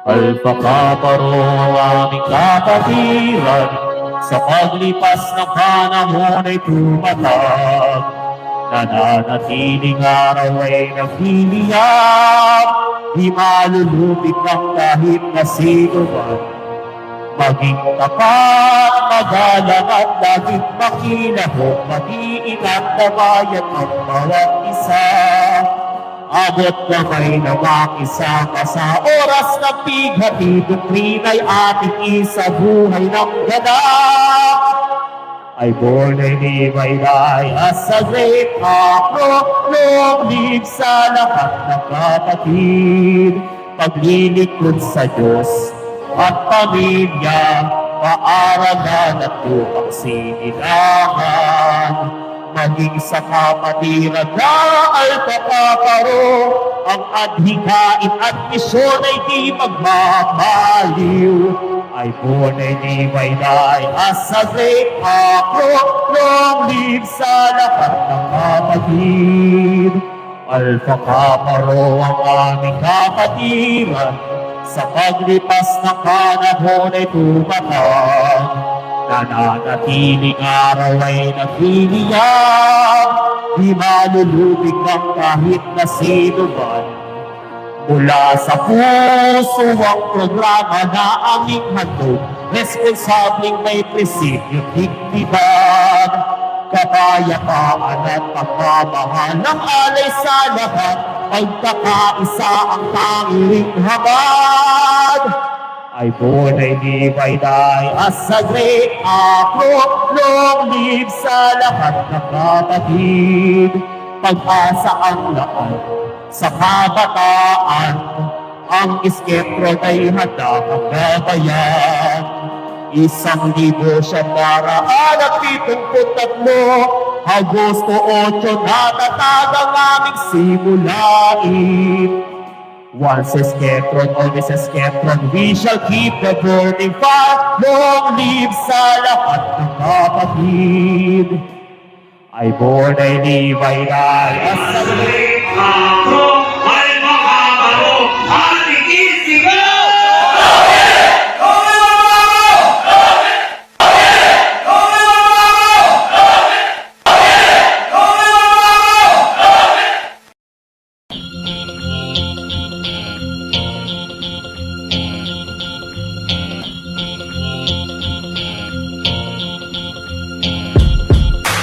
Alpakaparo ang aming kapatiran, sa paglipas ng panahon ay tumatag. Nananatiling araw ay naghihiyap, di malulupit ng kahit na sino man. Maging tapat, magalang at laging makinahon, mag-iingat na bayan ang bawat isa. Abot kamay na makisama sa oras ng bighati, doktrina'y ating isa, buhay ng ganap. I born a Levi as a great long live sa lahat ng kapatid. Paglilingkod sa Diyos at pamilya, paaralan at lupang sinilangan. Maging sa kapatiran na alpakaparo, ang adhikain at misyon ay di magmamaliw. I born a Levi as a great long live sa lahat ng kapatid. Alpakaparo ang aming kapatiran, sa paglipas ng panahon ay tumatag. Nananatiling araw ay naghihiyap, di malulubig ng kahit na sino man. Mula sa puso ang programa na aming handog, responsableng may prinsipyo, dignidad, kapayapaan at pagmamahal ng alay sa lahat, pagkakaisa ang tanging habag. I born a Levi as a great long live sa lahat ng kapatid. Pag-asa ang lahat sa kabataan, ang iskeptron ay handa ang gabayan. 1,000 siya para 73, Agosto 8, natatag ang aming simulain. Once a skeptron, always a skeptron, we shall keep the burning fire. Long live sa lahat ng kapatid. I born a Levi as a great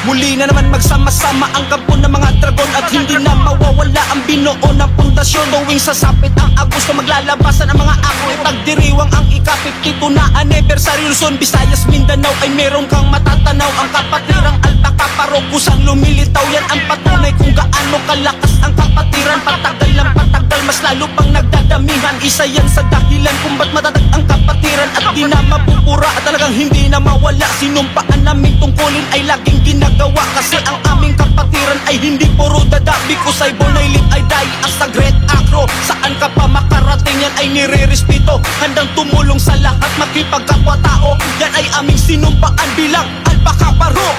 Muli na naman magsama-sama ang kampo ng mga dragon, at hindi na mawawala ang binuo ng pundasyon. Tuwing sasapit ang Agosto, maglalabasan ang mga ako. Tagdiriwang ang ika-52 na anniversary. Luzon, Visayas, Mindanao ay meron kang matatanaw. Ang kapatirang alpakaparo, kusang lumilitaw. Yan ang patunay kung gaano kalakas ang kapatiran. Patagal ng patagal, mas lalo pang nagdadamihan. Isa yan sa dahilan kung ba't matatag ang kapatiran, at di na mapupura at talagang hindi na mawala. Sinumpaan naming tungkulin ay laging ginagawa, kasi ang aming kapatiran ay hindi puro dada. Because I born, I live, I die as a great acro. Saan ka pa makarating, yan ay nire-respeto. Handang tumulong sa lahat, makipagkapwa-tao. Yan ay aming sinumpaan bilang alpakaparo.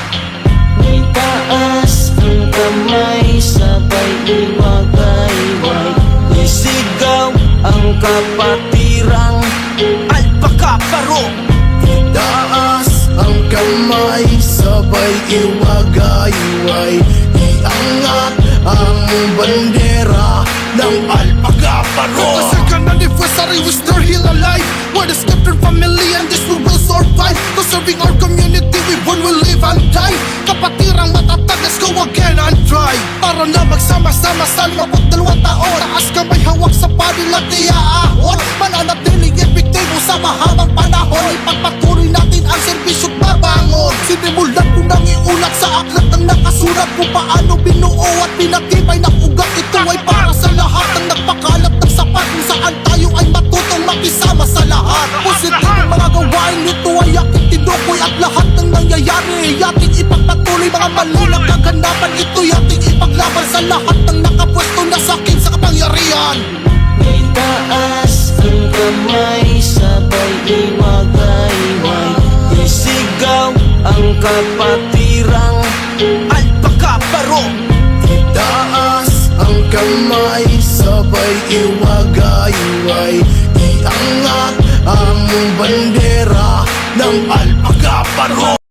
Itaas ang kamay, sabay iwagayway. Isigaw ang kapatirang alpakaparo. Itaas ang kamay, sabay iwagayway. Iangat ang bandera ng alpakaparo. The second anniversary, we still here alive. We're the Skeptron family and this we will survive. Conserving our community, we born, we live and die. Kapatirang matatag, let's go again and try. Para na magsama-sama sa 52 taon. Taas kamay, hawak sa panilang tiyaahon. Mananatiling epektibo sa mahabang panahon. Ipagpatuloy natin ang serbisyo't babangon. Sinimulan ko nang iulat sa aklat ng nakasulat kung paano binuo at pinatibay ng ugat. Ito ay para sa lahat ng nagpakalat ng sapat, kung saan tayo ay matutong makisama sa lahat. Positibong mga gawain nito ay aking tinukoy, at lahat ng nangyayari ating ipagpatuloy. Mga mali na kaganapan, ito'y ating ipaglaban sa lahat ng nakapwesto na sakin sa kapangyarihan. itaas ang kamay, sabay iwagayway. Isigaw ang kapatirang Alpakaparo. Itaas ang kamay, sabay iwagayway. Iangat ng alpaga paro.